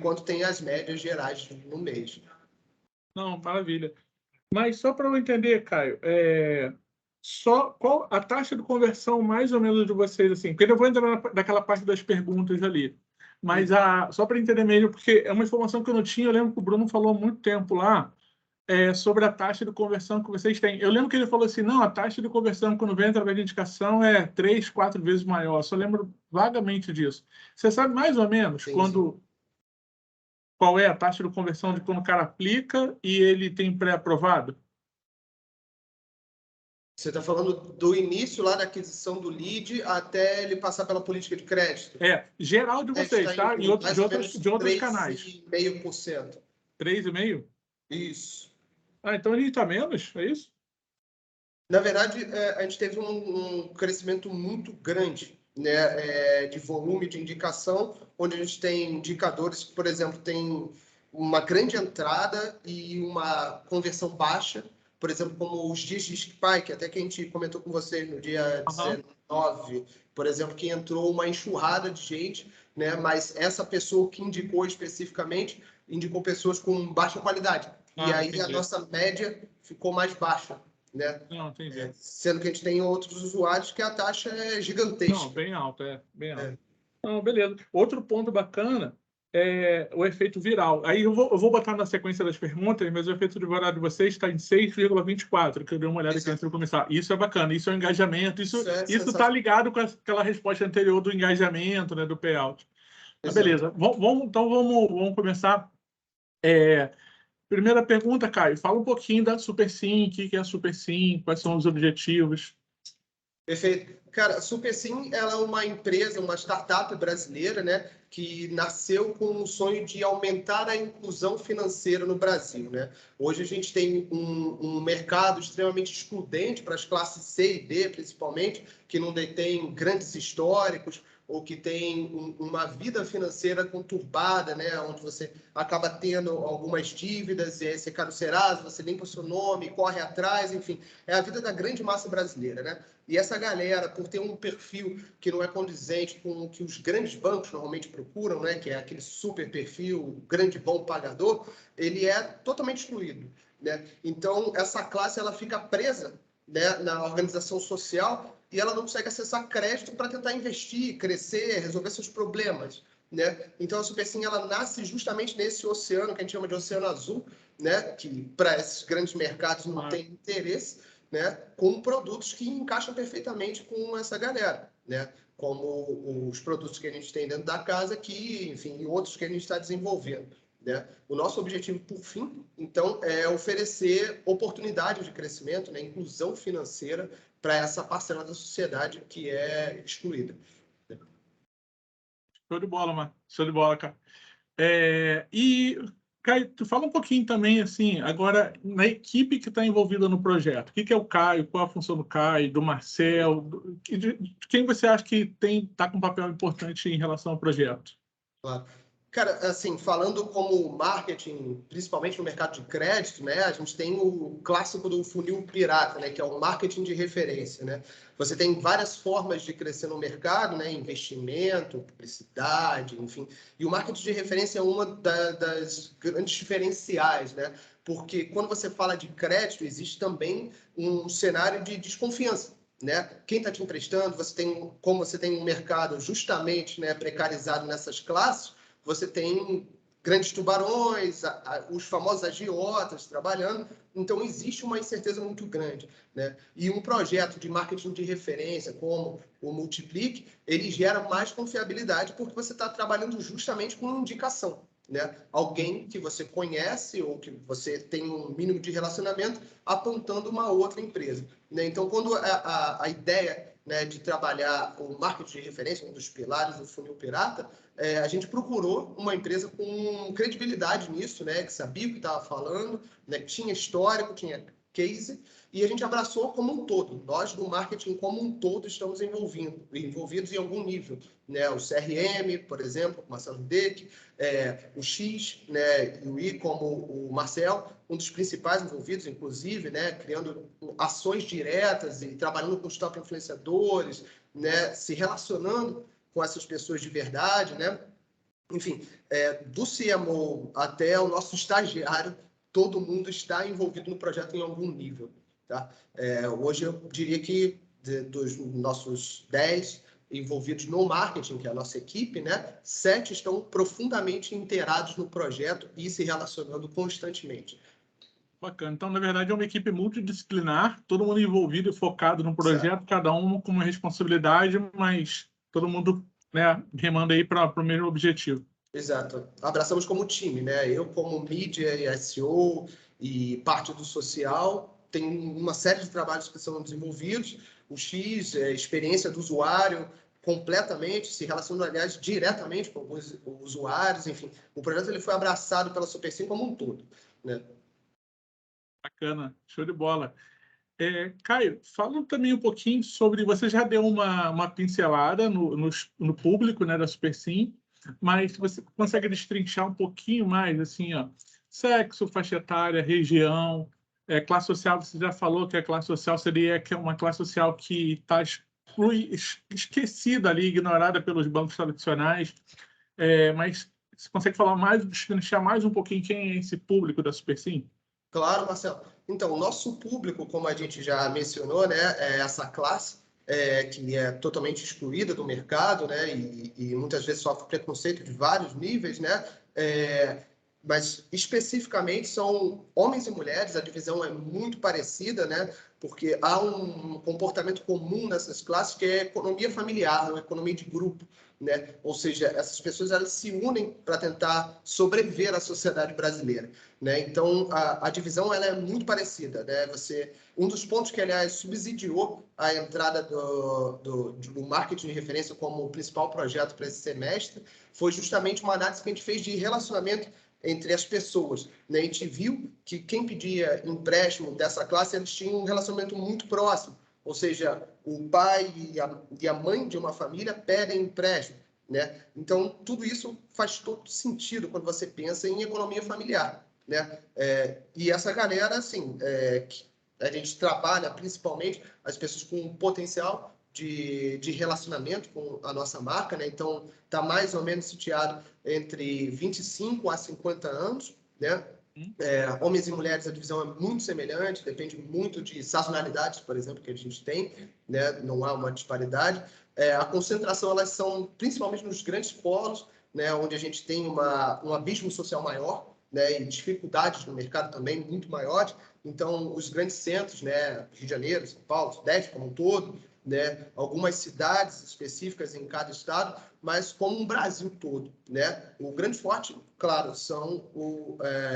enquanto tem as médias gerais no mês. Não, maravilha. Mas só para eu entender, Caio, qual a taxa de conversão mais ou menos de vocês, assim, porque eu vou entrar naquela parte das perguntas ali, mas só para entender mesmo, porque é uma informação que eu não tinha, eu lembro que o Bruno falou há muito tempo lá, sobre a taxa de conversão que vocês têm. Eu lembro que ele falou assim, não, a taxa de conversão quando vem através de indicação é 3, 4 vezes maior. Eu só lembro vagamente disso. Você sabe mais ou menos Sim. qual é a taxa de conversão de quando o cara aplica e ele tem pré-aprovado? Você está falando do início lá da aquisição do lead até ele passar pela política de crédito? Geral de vocês, tá? Em De outros canais. 3,5%. 3,5%? Isso. Então ele está menos, é isso? Na verdade, a gente teve um crescimento muito grande, né, de volume de indicação, onde a gente tem indicadores que, por exemplo, tem uma grande entrada e uma conversão baixa, por exemplo, como os dias de Spike, até que a gente comentou com vocês no dia 19, por exemplo, que entrou uma enxurrada de gente, né, mas essa pessoa que indicou especificamente, indicou pessoas com baixa qualidade. E aí entendi. a nossa média ficou mais baixa, né? Não, entendi. Sendo que a gente tem outros usuários que a taxa é gigantesca. Não, bem alta, bem alta. Não, beleza. Outro ponto bacana é o efeito viral. Aí eu vou botar na sequência das perguntas, mas o efeito viral de vocês está em 6,24, que eu dei uma olhada aqui antes de começar. Isso é bacana, isso é o engajamento, isso está ligado com aquela resposta anterior do engajamento, né, do payout. Mas beleza, vamos começar. Primeira pergunta, Caio, fala um pouquinho da SuperSim, o que é a SuperSim, quais são os objetivos? Perfeito. Cara, a SuperSim, ela é uma empresa, uma startup brasileira, né, que nasceu com o sonho de aumentar a inclusão financeira no Brasil, né? Hoje a gente tem um mercado extremamente excludente para as classes C e D, principalmente, que não detém grandes históricos ou que tem uma vida financeira conturbada, né, onde você acaba tendo algumas dívidas, e aí você cai no Serasa, você limpa o seu nome, corre atrás, enfim, é a vida da grande massa brasileira, né? E essa galera, por ter um perfil que não é condizente com o que os grandes bancos normalmente procuram, né, que é aquele super perfil, grande bom pagador, ele é totalmente excluído, né? Então, essa classe ela fica presa, né, na organização social e ela não consegue acessar crédito para tentar investir, crescer, resolver seus problemas, né? Então, a SuperSim ela nasce justamente nesse oceano que a gente chama de oceano azul, né, que para esses grandes mercados não tem interesse, né, com produtos que encaixam perfeitamente com essa galera, né, como os produtos que a gente tem dentro da casa aqui, enfim, e outros que a gente está desenvolvendo, né? O nosso objetivo, por fim, então, é oferecer oportunidade de crescimento, né, inclusão financeira para essa parcela da sociedade que é excluída. Show de bola, mano. Show de bola, cara. E, Caio, tu fala um pouquinho também, assim, agora, na equipe que está envolvida no projeto. O que é o Caio? Qual a função do Caio, do Marcel? De quem você acha que está com um papel importante em relação ao projeto? Claro. Cara, assim, falando como marketing, principalmente no mercado de crédito, né, a gente tem o clássico do funil pirata, né, que é o marketing de referência, né? Você tem várias formas de crescer no mercado, né, investimento, publicidade, enfim. E o marketing de referência é uma das grandes diferenciais, né? Porque quando você fala de crédito, existe também um cenário de desconfiança, né? Quem está te emprestando, como você tem um mercado justamente, né, precarizado nessas classes, você tem grandes tubarões, os famosos agiotas trabalhando, então existe uma incerteza muito grande, né? E um projeto de marketing de referência, como o Multiplique, ele gera mais confiabilidade porque você está trabalhando justamente com indicação, né? Alguém que você conhece ou que você tem um mínimo de relacionamento apontando uma outra empresa, né? Então, quando a ideia, né, de trabalhar o marketing de referência, um dos pilares do funil pirata, a gente procurou uma empresa com credibilidade nisso, né, que sabia o que estava falando, né, que tinha histórico, tinha case, e a gente abraçou como um todo. Nós, do marketing como um todo, estamos envolvidos em algum nível, né? O CRM, por exemplo, o Marcelo Deck, o X, né, e o I, como o Marcel, um dos principais envolvidos, inclusive, né, criando ações diretas e trabalhando com os top influenciadores, né, se relacionando com essas pessoas de verdade, né? enfim, do CMO até o nosso estagiário, todo mundo está envolvido no projeto em algum nível. Tá? Hoje, eu diria que dos nossos 10 envolvidos no marketing, que é a nossa equipe, né, 7 estão profundamente inteirados no projeto e se relacionando constantemente. Bacana. Então, na verdade, é uma equipe multidisciplinar, todo mundo envolvido e focado no projeto, Certo. cada um com uma responsabilidade, mas todo mundo, né, remando aí para o mesmo objetivo. Exato. Abraçamos como time, né? Eu como mídia e SEO e parte do social, tem uma série de trabalhos que são desenvolvidos. O X, experiência do usuário, completamente, se relaciona, aliás, diretamente com os usuários, enfim. O projeto ele foi abraçado pela Super5 como um todo, né? Bacana, show de bola. Caio, fala também um pouquinho sobre. Você já deu uma pincelada no público, né, da SuperSim, mas você consegue destrinchar um pouquinho mais, assim, ó, sexo, faixa etária, região, classe social. Você já falou que a classe social seria que é uma classe social que está esquecida ali, ignorada pelos bancos tradicionais, mas você consegue falar mais, destrinchar mais um pouquinho quem é esse público da SuperSim? Claro, Marcelo. Então, o nosso público, como a gente já mencionou, né, é essa classe que é totalmente excluída do mercado, né, e muitas vezes sofre preconceito de vários níveis, né, mas especificamente são homens e mulheres, a divisão é muito parecida, né, porque há um comportamento comum nessas classes que é a economia familiar, a economia de grupo, né, ou seja, essas pessoas elas se unem para tentar sobreviver à sociedade brasileira. Né? Então, a divisão ela é muito parecida. Né? Um dos pontos que, aliás, subsidiou a entrada do marketing de referência como o principal projeto para esse semestre foi justamente uma análise que a gente fez de relacionamento entre as pessoas. Né? A gente viu que quem pedia empréstimo dessa classe, eles tinham um relacionamento muito próximo. Ou seja, o pai e a mãe de uma família pedem empréstimo. Né? Então, tudo isso faz todo sentido quando você pensa em economia familiar. Né? E essa galera, assim, a gente trabalha principalmente as pessoas com potencial de relacionamento com a nossa marca, né? Então, está mais ou menos sitiado entre 25 a 50 anos, né? Homens e mulheres, a divisão é muito semelhante, depende muito de sazonalidades, por exemplo, que a gente tem, né? Não há uma disparidade. A concentração, elas são principalmente nos grandes polos, né? Onde a gente tem um abismo social maior, né, e dificuldades no mercado também muito maiores. Então, os grandes centros, né, Rio de Janeiro, São Paulo, Sudeste como um todo, né, algumas cidades específicas em cada estado, mas como um Brasil todo. Né? O grande forte, claro,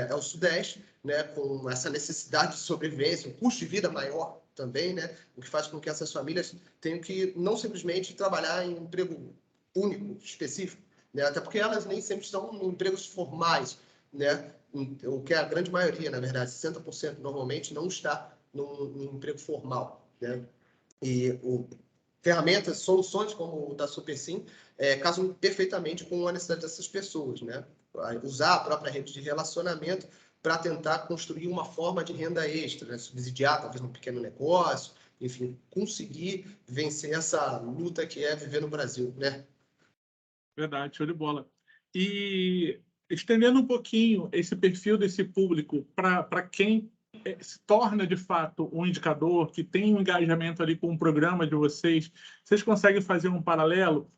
é o Sudeste, né, com essa necessidade de sobrevivência, um custo de vida maior também, né, o que faz com que essas famílias tenham que não simplesmente trabalhar em um emprego único, específico, né, até porque elas nem sempre estão em empregos formais, né? O que é a grande maioria, na verdade, 60% normalmente não está num emprego formal, né? E ferramentas, soluções como o da SuperSim casam perfeitamente com a necessidade dessas pessoas, né? Usar a própria rede de relacionamento para tentar construir uma forma de renda extra, né? Subsidiar talvez um pequeno negócio, enfim, conseguir vencer essa luta que é viver no Brasil, né? Verdade, show de bola. E estendendo um pouquinho esse perfil desse público para quem se torna de fato um indicador, que tem um engajamento ali com o programa de vocês conseguem fazer um paralelo?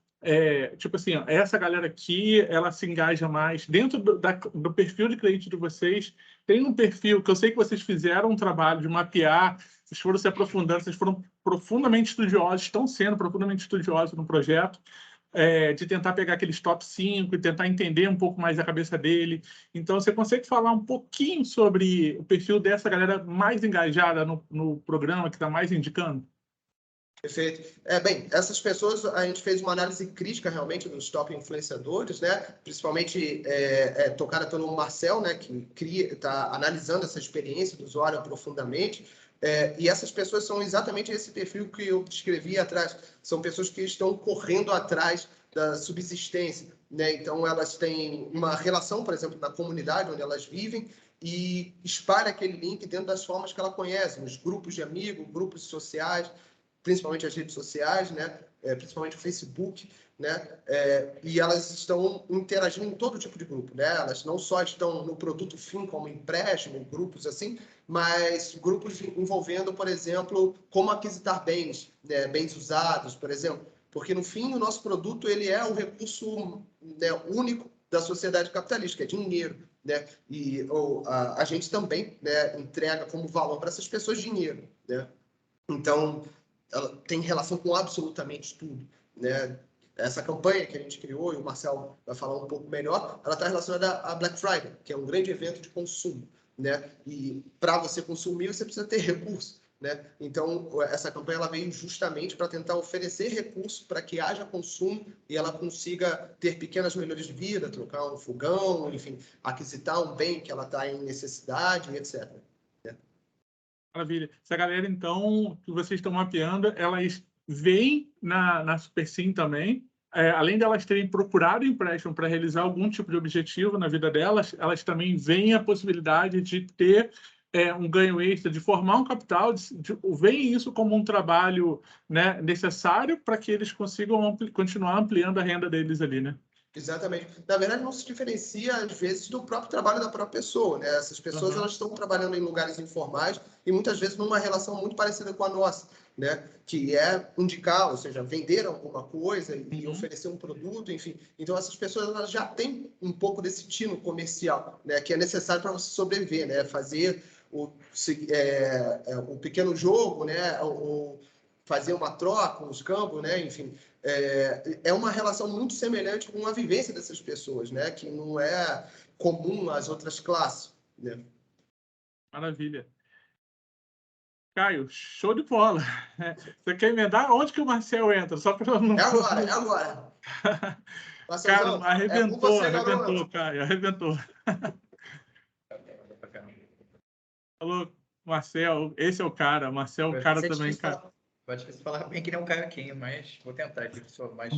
Tipo assim, ó, essa galera aqui, ela se engaja mais dentro do perfil de cliente de vocês. Tem um perfil que eu sei que vocês fizeram um trabalho de mapear, vocês foram se aprofundando, vocês foram profundamente estudiosos, estão sendo profundamente estudiosos no projeto, de tentar pegar aqueles top 5 e tentar entender um pouco mais a cabeça dele. Então, você consegue falar um pouquinho sobre o perfil dessa galera mais engajada no programa, que está mais indicando? Perfeito. Bem, essas pessoas, a gente fez uma análise crítica realmente dos top influenciadores, né? Principalmente tocada pelo Marcel, né? Que está analisando essa experiência do usuário profundamente. E essas pessoas são exatamente esse perfil que eu descrevi atrás. São pessoas que estão correndo atrás da subsistência, né? Então, elas têm uma relação, por exemplo, na comunidade onde elas vivem e espalha aquele link dentro das formas que ela conhece, nos grupos de amigos, grupos sociais, principalmente as redes sociais, né? Principalmente o Facebook, né? E elas estão interagindo em todo tipo de grupo, né? Elas não só estão no produto fim, como empréstimo, grupos assim, mas grupos envolvendo, por exemplo, como aquisitar bens, né? Bens usados, por exemplo. Porque, no fim, o nosso produto ele é o recurso, né, único da sociedade capitalista, que é dinheiro, né? E a gente também, né, entrega como valor para essas pessoas dinheiro, né? Então, ela tem relação com absolutamente tudo, né? Essa campanha que a gente criou, e o Marcel vai falar um pouco melhor, ela está relacionada a Black Friday, que é um grande evento de consumo, né? E para você consumir, você precisa ter recurso, né? Então, essa campanha ela veio justamente para tentar oferecer recursos para que haja consumo e ela consiga ter pequenas melhorias de vida, trocar um fogão, enfim, aquisitar um bem que ela está em necessidade, etc. Maravilha. Essa galera, então, que vocês estão mapeando, elas veem na SuperSim também, além delas terem procurado empréstimo para realizar algum tipo de objetivo na vida delas, elas também veem a possibilidade de ter um ganho extra, de formar um capital, veem isso como um trabalho, né, necessário para que eles consigam continuar ampliando a renda deles ali, né? Exatamente. Na verdade, não se diferencia, às vezes, do próprio trabalho da própria pessoa, né? Essas pessoas, elas estão trabalhando em lugares informais e, muitas vezes, numa relação muito parecida com a nossa, né? Que é indicar, ou seja, vender alguma coisa e oferecer um produto, enfim. Então, essas pessoas, elas já têm um pouco desse tino comercial, né? Que é necessário para você sobreviver, né? Fazer o pequeno jogo, né? Ou fazer uma troca, uns campos, né? Enfim, é uma relação muito semelhante com a vivência dessas pessoas, né? Que não é comum às outras classes, né? Maravilha. Caio, show de bola. Você quer emendar? Onde que o Marcel entra? Só para não... É agora, é agora. Cara, Marcelzão, é com arrebentou, você, garoto. Caio, arrebentou. Falou, Marcel, esse é o cara. Marcel é o cara também, cara. Pode falar bem que nem um caiaquinho, mas vou tentar aqui, que sou mais...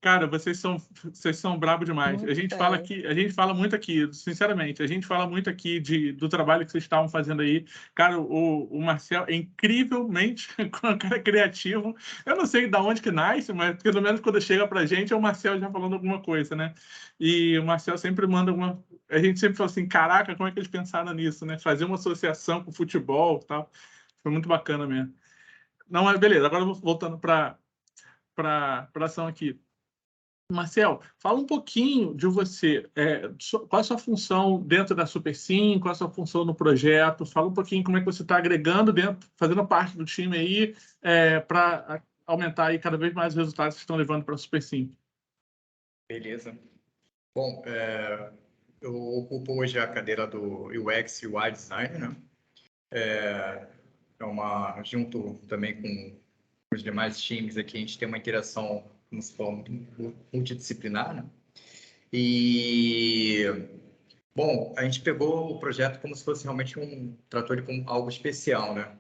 Cara, vocês são brabo demais. Muito A gente bem. fala aqui, a gente fala muito aqui, sinceramente, a gente fala muito aqui do trabalho que vocês estavam fazendo aí. Cara, o Marcel é incrivelmente um cara criativo. Eu não sei de onde que nasce, mas pelo menos quando chega pra gente é o Marcel já falando alguma coisa, né? E o Marcel sempre manda uma. A gente sempre fala assim: caraca, como é que eles pensaram nisso, né? Fazer uma associação com futebol e tal. Foi muito bacana mesmo. Não, mas beleza, agora voltando para ação aqui. Marcel, fala um pouquinho de você. Qual é a sua função dentro da SuperSim? Qual é a sua função no projeto? Fala um pouquinho como é que você está agregando dentro, fazendo parte do time aí, para aumentar aí cada vez mais os resultados que estão levando para a SuperSim. Beleza. Bom, eu ocupo hoje a cadeira do UX e UI Design, né? Junto também com os demais times aqui, a gente tem uma interação, como se fala, multidisciplinar, né? E, bom, a gente pegou o projeto como se fosse realmente tratou ele como algo especial, né?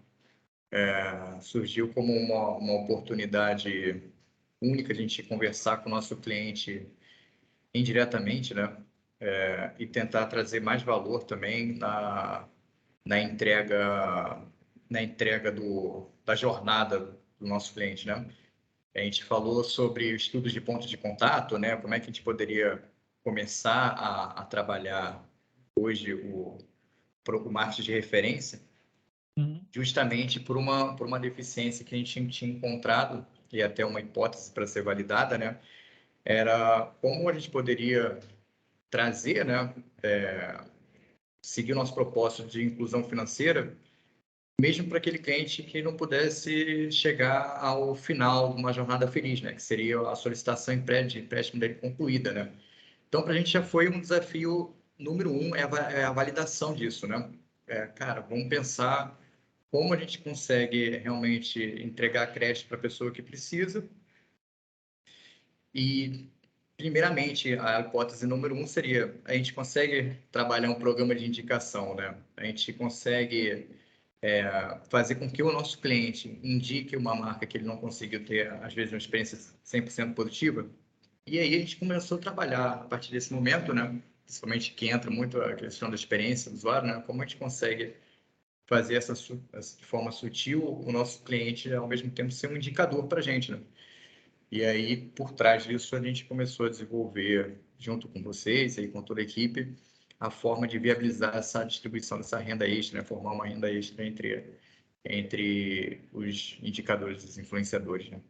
Surgiu como uma oportunidade única de a gente conversar com o nosso cliente indiretamente, né? E tentar trazer mais valor também na entrega da jornada do nosso cliente, né? A gente falou sobre estudos de pontos de contato, né? Como é que a gente poderia começar a trabalhar hoje o marketing de referência, justamente por uma deficiência que a gente tinha encontrado, e até uma hipótese para ser validada, né? Era como a gente poderia trazer, né? Seguir o nosso propósito de inclusão financeira, mesmo para aquele cliente que não pudesse chegar ao final de uma jornada feliz, né? Que seria a solicitação de empréstimo dele concluída, né? Então, para a gente já foi um desafio número 1, é a validação disso, né? Cara, vamos pensar como a gente consegue realmente entregar crédito para a pessoa que precisa. E, primeiramente, a hipótese número 1 seria: a gente consegue trabalhar um programa de indicação, né? A gente consegue fazer com que o nosso cliente indique uma marca que ele não conseguiu ter, às vezes, uma experiência 100% positiva. E aí a gente começou a trabalhar a partir desse momento, né? Principalmente que entra muito a questão da experiência do usuário, né? Como a gente consegue fazer de forma sutil o nosso cliente, ao mesmo tempo, ser um indicador para a gente, né? E aí, por trás disso, a gente começou a desenvolver, junto com vocês e com toda a equipe, a forma de viabilizar essa distribuição dessa renda extra, né? Formar uma renda extra entre os indicadores dos influenciadores, né?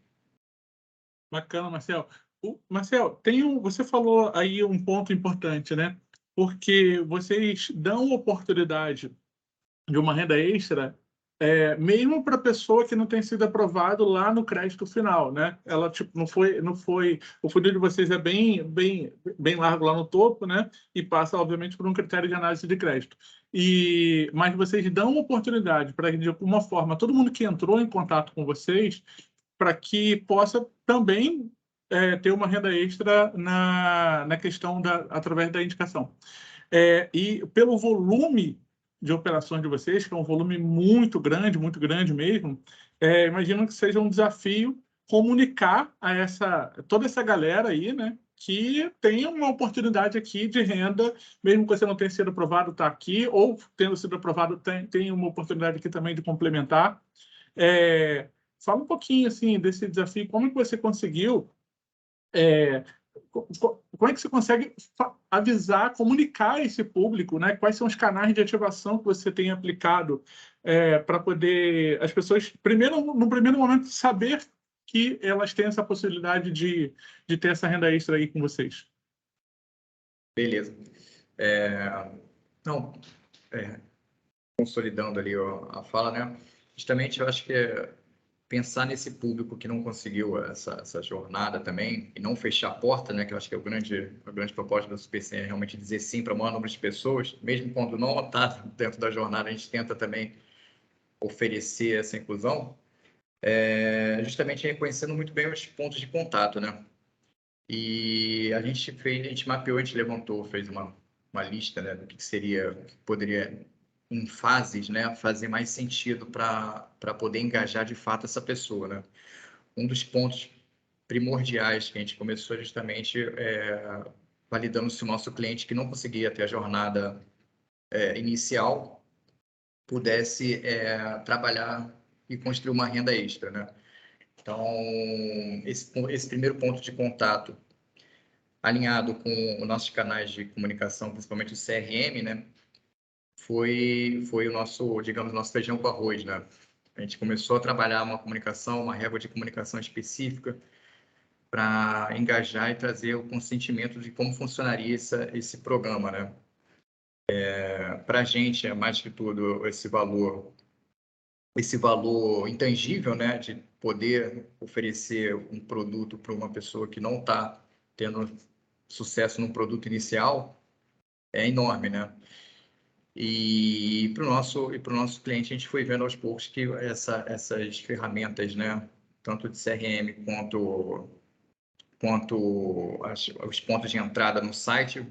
Bacana, Marcel. Marcel, você falou aí um ponto importante, né? Porque vocês dão oportunidade de uma renda extra, mesmo para a pessoa que não tem sido aprovado lá no crédito final, né? Ela tipo não foi o funil de vocês é bem largo lá no topo, né? E passa obviamente por um critério de análise de crédito. Mas vocês dão oportunidade para de alguma forma todo mundo que entrou em contato com vocês para que possa também ter uma renda extra na questão através da indicação. E pelo volume de operações de vocês, que é um volume muito grande mesmo, imagino que seja um desafio comunicar a toda essa galera aí, né, que tem uma oportunidade aqui de renda, mesmo que você não tenha sido aprovado, está aqui, ou tendo sido aprovado, tem uma oportunidade aqui também de complementar. Fala um pouquinho assim desse desafio, como que você conseguiu, como é que você consegue avisar, comunicar esse público, né? Quais são os canais de ativação que você tem aplicado para poder as pessoas, no primeiro momento, saber que elas têm essa possibilidade de ter essa renda extra aí com vocês? Beleza. Não, consolidando ali a fala, né? Justamente, eu acho que pensar nesse público que não conseguiu essa jornada também e não fechar a porta, né? Que eu acho que é a grande proposta da SuperSem é realmente dizer sim para o maior número de pessoas, mesmo quando não está dentro da jornada, a gente tenta também oferecer essa inclusão, justamente reconhecendo muito bem os pontos de contato, né? E a gente mapeou, a gente levantou, fez uma lista, né, do que seria, que poderia em fases, né, fazer mais sentido para poder engajar de fato essa pessoa, né? Um dos pontos primordiais que a gente começou justamente validando se o nosso cliente que não conseguia ter a jornada inicial pudesse trabalhar e construir uma renda extra, né? Então, esse primeiro ponto de contato, alinhado com os nossos canais de comunicação, principalmente o CRM, né? Foi o nosso, digamos, nosso feijão com arroz, né? A gente começou a trabalhar uma comunicação, uma régua de comunicação específica para engajar e trazer o consentimento de como funcionaria esse programa, né? Para a gente, é mais que tudo esse valor intangível, né? De poder oferecer um produto para uma pessoa que não está tendo sucesso no produto inicial é enorme, né? E para o nosso cliente, a gente foi vendo aos poucos que essas ferramentas, né, tanto de CRM quanto os pontos de entrada no site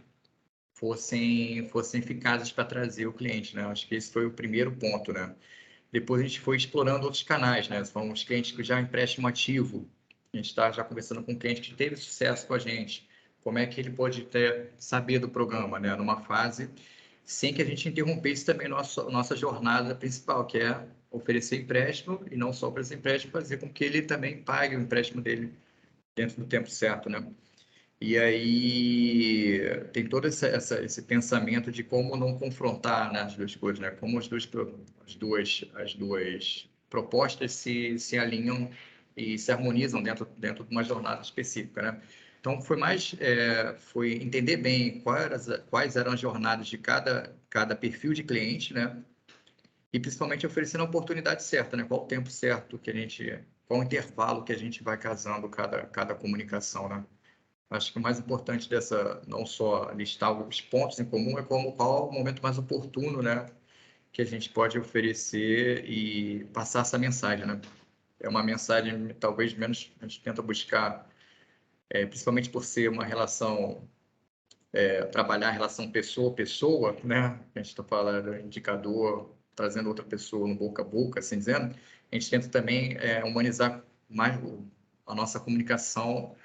fossem eficazes para trazer o cliente, né? Acho que esse foi o primeiro ponto, né? Depois a gente foi explorando outros canais, né? São os clientes que já empréstimo ativo. A gente está já conversando com um cliente que teve sucesso com a gente. Como é que ele pode saber do programa, né? Numa fase sem que a gente interrompesse também nossa jornada principal, que é oferecer empréstimo e não só oferecer empréstimo, fazer com que ele também pague o empréstimo dele dentro do tempo certo, né? E aí tem todo esse pensamento de como não confrontar, né, as duas coisas, né? Como as duas propostas se alinham e se harmonizam dentro de uma jornada específica, né? Então foi entender bem quais eram as jornadas de cada perfil de cliente, né? E principalmente oferecendo a oportunidade certa, né? Qual o tempo certo qual o intervalo que a gente vai casando cada comunicação, né? Acho que o mais importante não só listar os pontos em comum, é qual o momento mais oportuno, né, que a gente pode oferecer e passar essa mensagem, né? É uma mensagem, talvez menos, a gente tenta buscar, principalmente por ser uma relação, trabalhar a relação pessoa-pessoa, né? A gente está falando indicador, trazendo outra pessoa no boca a boca, assim dizendo, a gente tenta também humanizar mais a nossa comunicação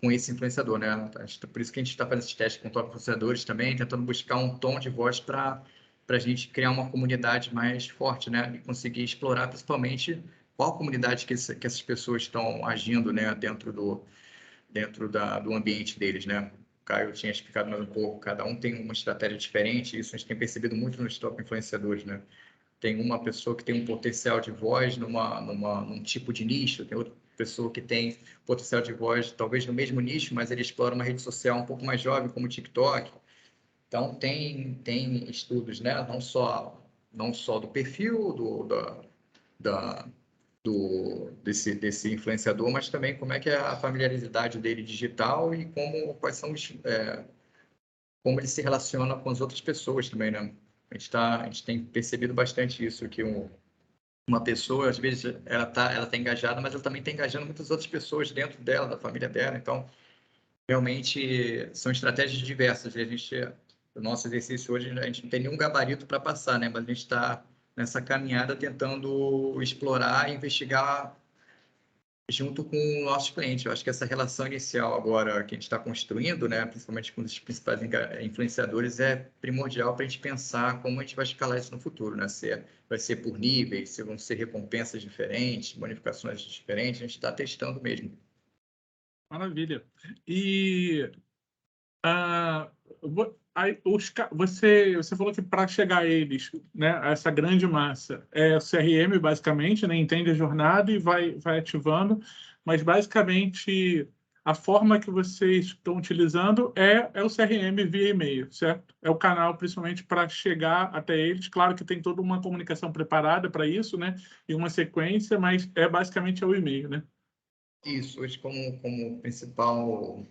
com esse influenciador, né? Por isso que a gente está fazendo esses testes com top influenciadores também, tentando buscar um tom de voz para para a gente criar uma comunidade mais forte, né? E conseguir explorar principalmente qual comunidade que essas pessoas estão agindo, né? Dentro do ambiente deles, né? O Caio tinha explicado mais um pouco, cada um tem uma estratégia diferente, isso a gente tem percebido muito nos top influenciadores, né? Tem uma pessoa que tem um potencial de voz num tipo de nicho, tem outra pessoa que tem potencial de voz talvez no mesmo nicho, mas ele explora uma rede social um pouco mais jovem, como o TikTok. Então, tem estudos, né? Não só do perfil desse influenciador, mas também como é que é a familiaridade dele digital e quais são como ele se relaciona com as outras pessoas também, né? A gente tem percebido bastante isso, que uma pessoa, às vezes, ela tá engajada, mas ela também está engajando muitas outras pessoas dentro dela, da família dela. Então, realmente, são estratégias diversas. O nosso exercício hoje, a gente não tem nenhum gabarito para passar, né? Mas a gente está nessa caminhada tentando explorar e investigar junto com o nosso cliente. Eu acho que essa relação inicial agora que a gente está construindo, né, principalmente com os principais influenciadores, é primordial para a gente pensar como a gente vai escalar isso no futuro, né? Se vai ser por níveis, se vão ser recompensas diferentes, bonificações diferentes, a gente está testando mesmo. Maravilha. E ah, você falou que para chegar a eles, né, a essa grande massa, é o CRM basicamente, né, entende a jornada e vai ativando, mas basicamente a forma que vocês estão utilizando é o CRM via e-mail, certo? É o canal principalmente para chegar até eles. Claro que tem toda uma comunicação preparada para isso, né, e uma sequência, mas basicamente o e-mail, né? Isso, hoje como principal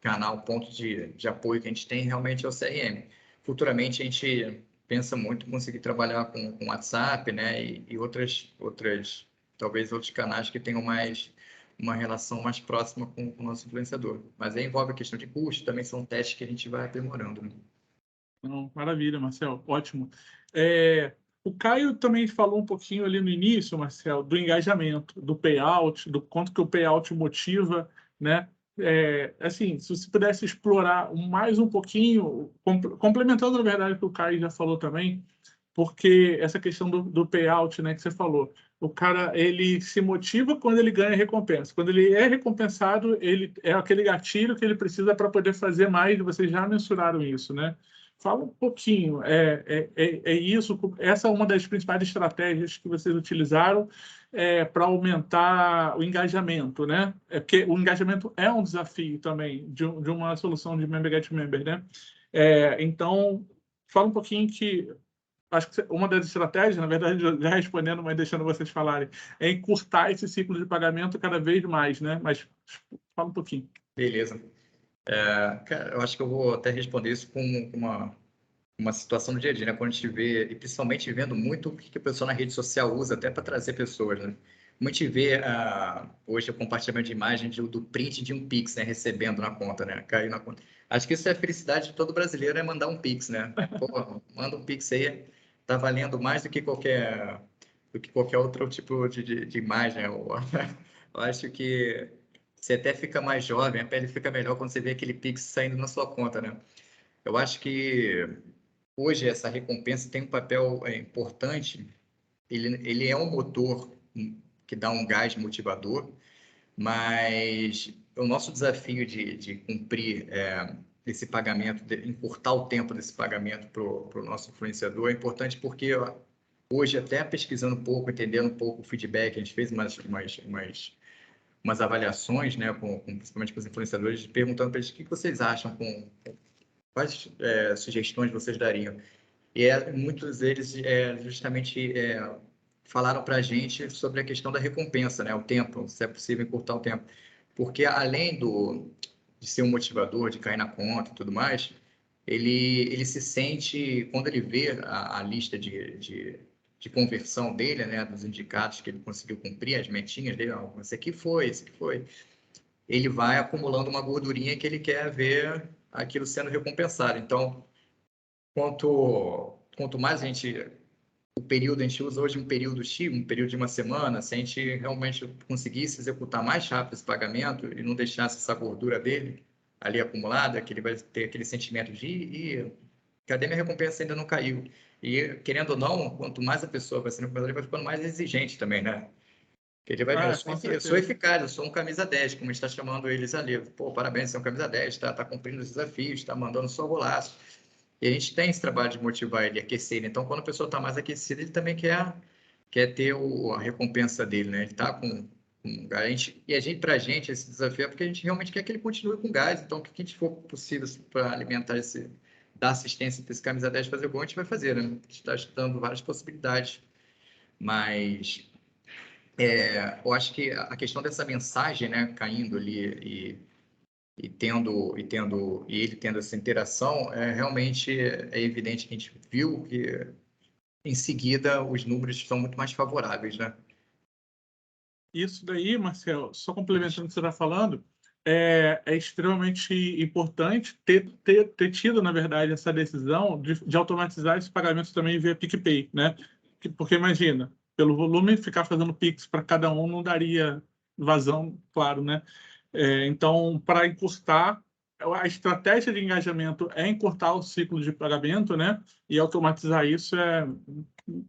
canal, ponto de apoio que a gente tem realmente é o CRM. Futuramente a gente pensa muito em conseguir trabalhar com WhatsApp, né, e talvez outros canais que tenham uma relação mais próxima com o nosso influenciador. Mas aí envolve a questão de custo, também são testes que a gente vai aprimorando, né? Não, maravilha, Marcel, ótimo. O Caio também falou um pouquinho ali no início, Marcel, do engajamento, do payout, do quanto que o payout motiva, né? Assim, se você pudesse explorar mais um pouquinho, complementando, na verdade, o que o Caio já falou também, porque essa questão do payout, né, que você falou, o cara, ele se motiva quando ele ganha recompensa. Quando ele é recompensado, ele é aquele gatilho que ele precisa para poder fazer mais, e vocês já mensuraram isso, né? Fala um pouquinho, isso, essa é uma das principais estratégias que vocês utilizaram para aumentar o engajamento, né? Porque o engajamento é um desafio também de uma solução de Member Get Member, né? Então, fala um pouquinho que acho que uma das estratégias, na verdade, já respondendo, mas deixando vocês falarem, é encurtar esse ciclo de pagamento cada vez mais, né? Mas fala um pouquinho. Beleza. Cara, eu acho que eu vou até responder isso com uma situação do dia a dia, né? Quando a gente vê, e principalmente vendo muito o que a pessoa na rede social usa até para trazer pessoas, né? Como a gente vê hoje o compartilhamento de imagem do print de um Pix, né? Recebendo na conta, né? Caiu na conta. Acho que isso é a felicidade de todo brasileiro, é mandar um Pix, né? Pô, manda um Pix aí, tá valendo mais do que qualquer outro tipo de imagem. Eu acho que você até fica mais jovem, a pele fica melhor quando você vê aquele Pix saindo na sua conta, né? Eu acho que hoje essa recompensa tem um papel importante. Ele é um motor que dá um gás motivador, mas o nosso desafio de cumprir esse pagamento, de encurtar o tempo desse pagamento para o nosso influenciador é importante porque hoje, até pesquisando um pouco, entendendo um pouco o feedback, a gente fez umas avaliações, né, principalmente com os influenciadores, perguntando para eles o que vocês acham, quais sugestões vocês dariam. E muitos deles justamente falaram para a gente sobre a questão da recompensa, né? O tempo, se é possível encurtar o tempo. Porque além de ser um motivador, de cair na conta e tudo mais, ele se sente, quando ele vê a lista de conversão dele, né? Dos indicados que ele conseguiu cumprir, as metinhas dele, esse aqui foi, ele vai acumulando uma gordurinha que ele quer ver aquilo sendo recompensado. Então, quanto mais o período, a gente usa hoje um período X, um período de uma semana, se a gente realmente conseguisse executar mais rápido esse pagamento e não deixasse essa gordura dele ali acumulada, que ele vai ter aquele sentimento de cadê minha recompensa? Ainda não caiu. E, querendo ou não, quanto mais a pessoa vai sendo recomendada, ele vai ficando mais exigente também, né? Porque ele vai ver, eu sou eficaz, eu sou um camisa 10, como a gente está chamando eles ali. Pô, parabéns, você é um camisa 10, tá cumprindo os desafios, está mandando só golaço. E a gente tem esse trabalho de motivar ele, aquecer ele. Então, quando a pessoa está mais aquecida, ele também quer ter a recompensa dele, né? Ele está com gás. Para a gente, esse desafio é porque a gente realmente quer que ele continue com gás. Então, o que a gente for possível para alimentar dar assistência para esse camisa 10 fazer gol, a gente vai fazer, né? A gente está estudando várias possibilidades. Mas eu acho que a questão dessa mensagem, né, caindo ali e ele tendo essa interação, realmente é evidente que a gente viu que em seguida os números são muito mais favoráveis, né? Isso daí, Marcel, só complementando o que você está falando, é extremamente importante ter tido, na verdade, essa decisão de automatizar esses pagamentos também via PicPay, né? Porque imagina, pelo volume, ficar fazendo Pix para cada um não daria vazão, claro, né? Então, para encurtar, a estratégia de engajamento é encurtar o ciclo de pagamento, né? E automatizar isso é,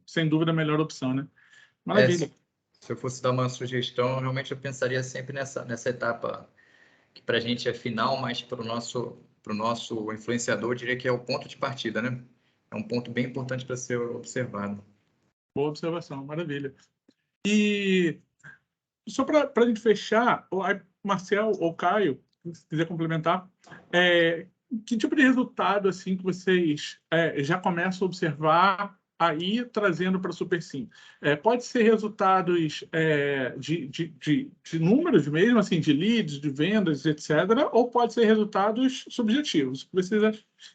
sem dúvida, a melhor opção, né? Maravilha. Se eu fosse dar uma sugestão, realmente eu pensaria sempre nessa etapa que para a gente é final, mas para o nosso influenciador, eu diria que é o ponto de partida, né? É um ponto bem importante para ser observado. Boa observação, maravilha. E só para a gente fechar, Marcel ou Caio, se quiser complementar, que tipo de resultado assim que vocês já começam a observar aí trazendo para a SuperSim? Pode ser resultados de números mesmo, assim, de leads, de vendas, etc., ou pode ser resultados subjetivos, que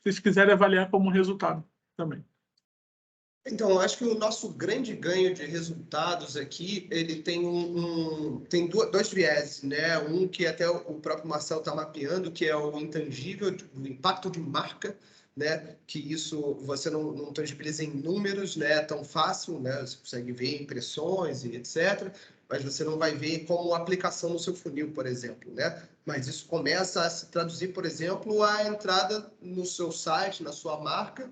vocês quiserem avaliar como resultado também. Então, acho que o nosso grande ganho de resultados aqui, ele tem tem dois vieses, né? Um que até o próprio Marcel está mapeando, que é o intangível, o impacto de marca, né? Que isso você não tangibiliza em números, né? Tão fácil, né? Você consegue ver impressões e etc., mas você não vai ver como aplicação no seu funil, por exemplo, né? Mas isso começa a se traduzir, por exemplo, a entrada no seu site, na sua marca,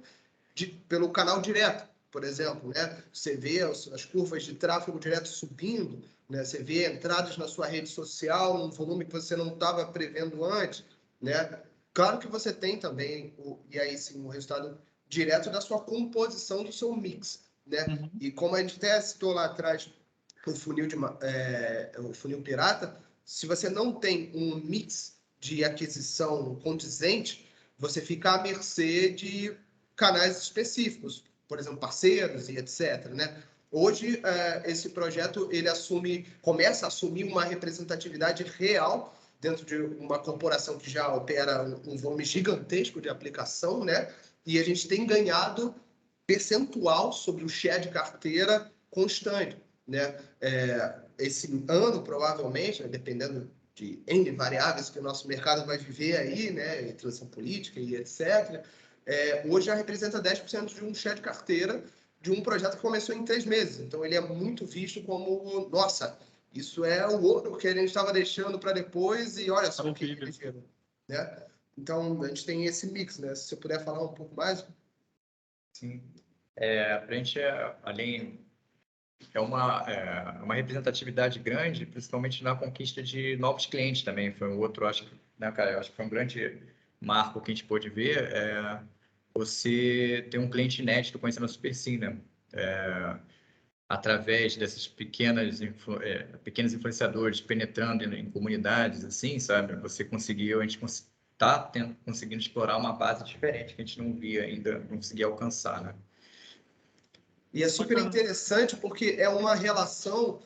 pelo canal direto, por exemplo, né? Você vê as curvas de tráfego direto subindo, né? Você vê entradas na sua rede social, um volume que você não estava prevendo antes, né? Claro que você tem também, e aí sim, o resultado direto da sua composição do seu mix, né? Uhum. E como a gente até citou lá atrás, o funil pirata, se você não tem um mix de aquisição condizente, você fica à mercê de canais específicos, por exemplo, parceiros e etc., né? Hoje, esse projeto ele começa a assumir uma representatividade real dentro de uma corporação que já opera um volume gigantesco de aplicação, né? E a gente tem ganhado percentual sobre o share de carteira constante, né? Esse ano, provavelmente, né, dependendo de N variáveis que o nosso mercado vai viver aí, né, transição política e etc., hoje já representa 10% de um share de carteira de um projeto que começou em 3 meses. Então, ele é muito visto como, nossa, isso é o ouro que a gente estava deixando para depois e olha só o que ele gerou, né? Então, a gente tem esse mix, né? Se você puder falar um pouco mais. Sim. Para a gente, além é uma representatividade grande, principalmente na conquista de novos clientes também. Foi um outro, acho que, né, cara, eu acho que foi um grande marco que a gente pôde ver. Você ter um cliente inédito conhecendo a SuperSim, né? Através dessas pequenos influenciadores penetrando em comunidades, assim, sabe? A gente está conseguindo explorar uma base diferente que a gente não via ainda, não conseguia alcançar, né? E é super interessante porque é uma relação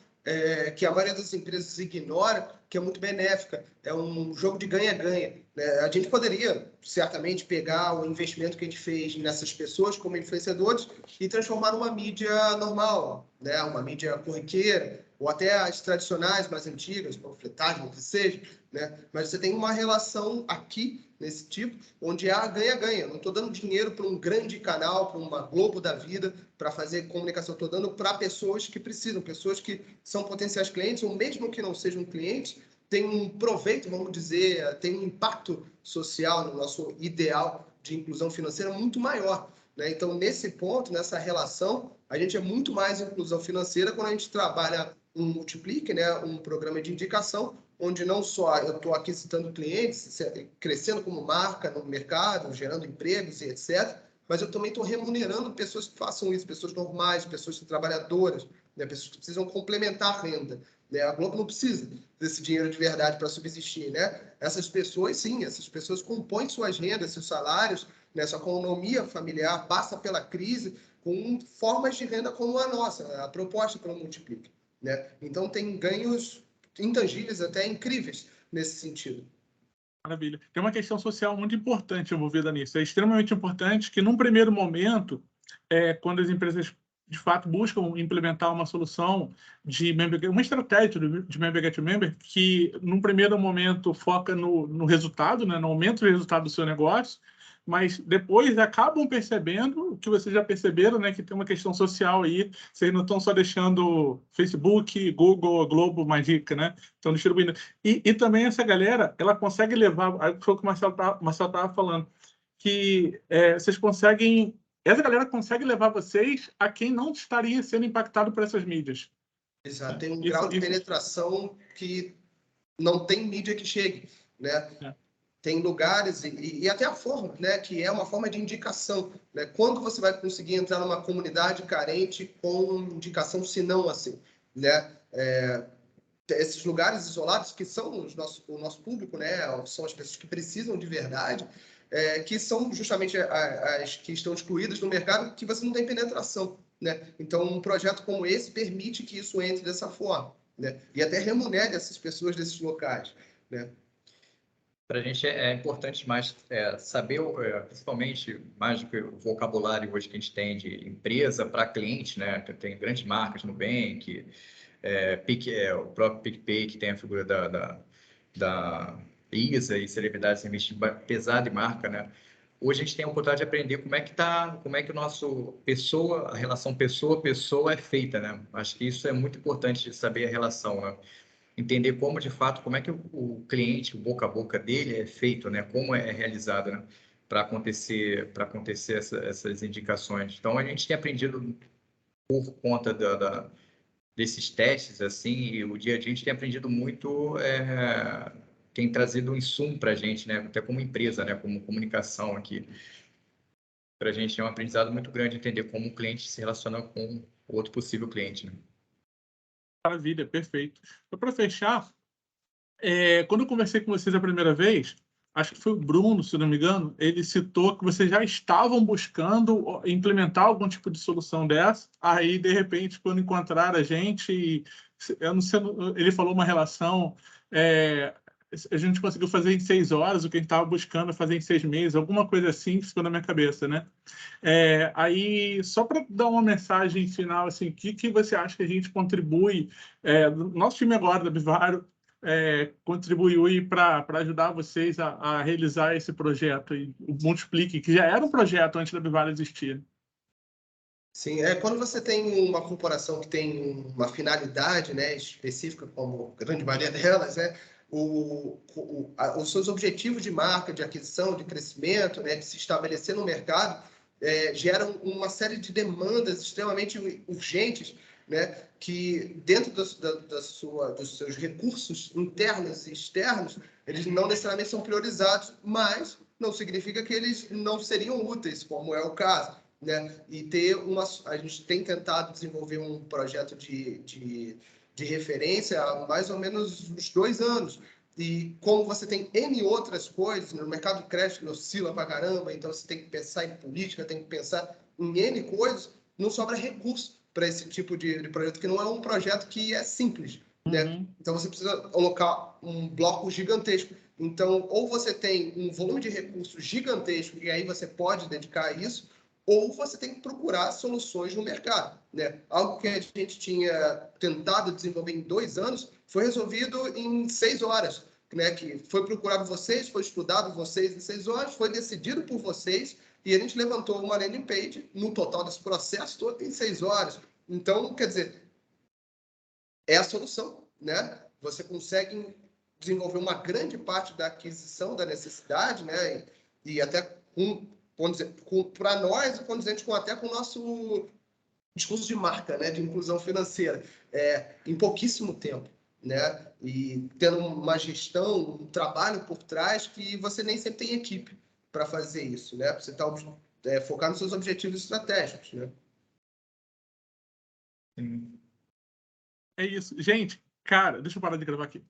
que a maioria das empresas ignora, que é muito benéfica. É um jogo de ganha-ganha, né? A gente poderia, certamente, pegar o investimento que a gente fez nessas pessoas como influenciadores e transformar numa mídia normal, né? Uma mídia corriqueira, ou até as tradicionais mais antigas, panfletagem, o que seja, né? Mas você tem uma relação aqui, nesse tipo, onde há ganha-ganha. Não estou dando dinheiro para um grande canal, para uma Globo da vida, para fazer comunicação. Estou dando para pessoas que precisam, pessoas que são potenciais clientes, ou mesmo que não sejam clientes, tem um proveito, vamos dizer, tem um impacto social no nosso ideal de inclusão financeira muito maior, né? Então, nesse ponto, nessa relação, a gente é muito mais inclusão financeira quando a gente trabalha um Multiplique, né? Um programa de indicação, onde não só eu estou aquisitando clientes, crescendo como marca no mercado, gerando empregos e etc., mas eu também estou remunerando pessoas que façam isso, pessoas normais, pessoas trabalhadoras, né? Pessoas que precisam complementar a renda. Né? A Globo não precisa desse dinheiro de verdade para subsistir. Né? Essas pessoas, sim, essas pessoas compõem suas rendas, seus salários, né? Sua economia familiar passa pela crise com formas de renda como a nossa, a proposta pelo Multiplique. Né? Então, tem ganhos intangíveis, até incríveis, nesse sentido. Maravilha. Tem uma questão social muito importante envolvida nisso. É extremamente importante que, num primeiro momento, quando as empresas, de fato, buscam implementar uma solução uma estratégia de member get member, que, num primeiro momento, foca no resultado, né, no aumento do resultado do seu negócio, mas depois acabam percebendo o que vocês já perceberam, né, que tem uma questão social aí. Vocês não estão só deixando Facebook, Google, Globo mais rica, né? Estão distribuindo. E também essa galera, ela consegue levar, foi o que o Marcelo estava falando, que vocês conseguem, essa galera consegue levar vocês a quem não estaria sendo impactado por essas mídias. Exato, tem um grau de penetração que não tem mídia que chegue, né? Tem lugares e até a forma, né? Que é uma forma de indicação, né? Quando você vai conseguir entrar numa comunidade carente com indicação, se não assim, né? Esses lugares isolados que são o nosso público, né? São as pessoas que precisam de verdade, que são justamente as que estão excluídas do mercado, que você não tem penetração, né? Então, um projeto como esse permite que isso entre dessa forma, né? E até remunere essas pessoas desses locais, né? Para a gente é importante mais saber, principalmente, mais do que o vocabulário hoje que a gente tem de empresa para cliente, né? Tem grandes marcas, Nubank, o próprio PicPay, que tem a figura da ISA e celebridades investindo pesado em marca, né? Hoje a gente tem a oportunidade de aprender como é que o nosso a relação pessoa-pessoa é feita, né? Acho que isso é muito importante de saber a relação, né? Entender como, de fato, como é que o cliente, o boca a boca dele é feito, né? Como é realizado, né? Para acontecer essas indicações. Então, a gente tem aprendido por conta desses testes, assim, e o dia a dia a gente tem aprendido muito, tem trazido um insumo para a gente, né? Até como empresa, né? Como comunicação aqui. Para a gente é um aprendizado muito grande entender como o cliente se relaciona com o outro possível cliente, né? Maravilha, perfeito. Então, para fechar, quando eu conversei com vocês a primeira vez, acho que foi o Bruno, se não me engano, ele citou que vocês já estavam buscando implementar algum tipo de solução dessa. Aí, de repente, quando encontraram a gente, eu não sei, ele falou uma relação, a gente conseguiu fazer em 6 horas, o que a gente estava buscando fazer em 6 meses, alguma coisa assim que ficou na minha cabeça, né? Aí, só para dar uma mensagem final, assim, o que você acha que a gente contribui, nosso time agora da Bivaro, contribuiu para ajudar vocês a realizar esse projeto, e o Multiplique, que já era um projeto antes da Bivaro existir. Sim, quando você tem uma corporação que tem uma finalidade, né, específica, como a grande maioria delas, né, os seus objetivos de marca, de aquisição, de crescimento, né, de se estabelecer no mercado, geram uma série de demandas extremamente urgentes, né, que dentro dos seus recursos internos e externos, eles não necessariamente são priorizados, mas não significa que eles não seriam úteis, como é o caso. Né? E a gente tem tentado desenvolver um projeto de referência há mais ou menos uns 2 anos. E como você tem N outras coisas, no mercado de crédito que oscila pra caramba, então você tem que pensar em política, tem que pensar em N coisas, não sobra recurso para esse tipo de projeto, que não é um projeto que é simples. Né? Então você precisa colocar um bloco gigantesco. Então, ou você tem um volume de recursos gigantesco, e aí você pode dedicar a isso, ou você tem que procurar soluções no mercado. Né? Algo que a gente tinha tentado desenvolver em 2 anos foi resolvido em 6 horas, né? Que foi procurado vocês, foi estudado vocês em 6 horas, foi decidido por vocês, e a gente levantou uma landing page no total desse processo todo em 6 horas. Então, quer dizer, é a solução. Né? Você consegue desenvolver uma grande parte da aquisição da necessidade, né? E até para nós, condizente até com o nosso discurso de marca, né, de inclusão financeira, em pouquíssimo tempo, né, e tendo uma gestão, um trabalho por trás que você nem sempre tem equipe para fazer isso, né, você está focar nos seus objetivos estratégicos, né. É isso. Gente, cara, deixa eu parar de gravar aqui.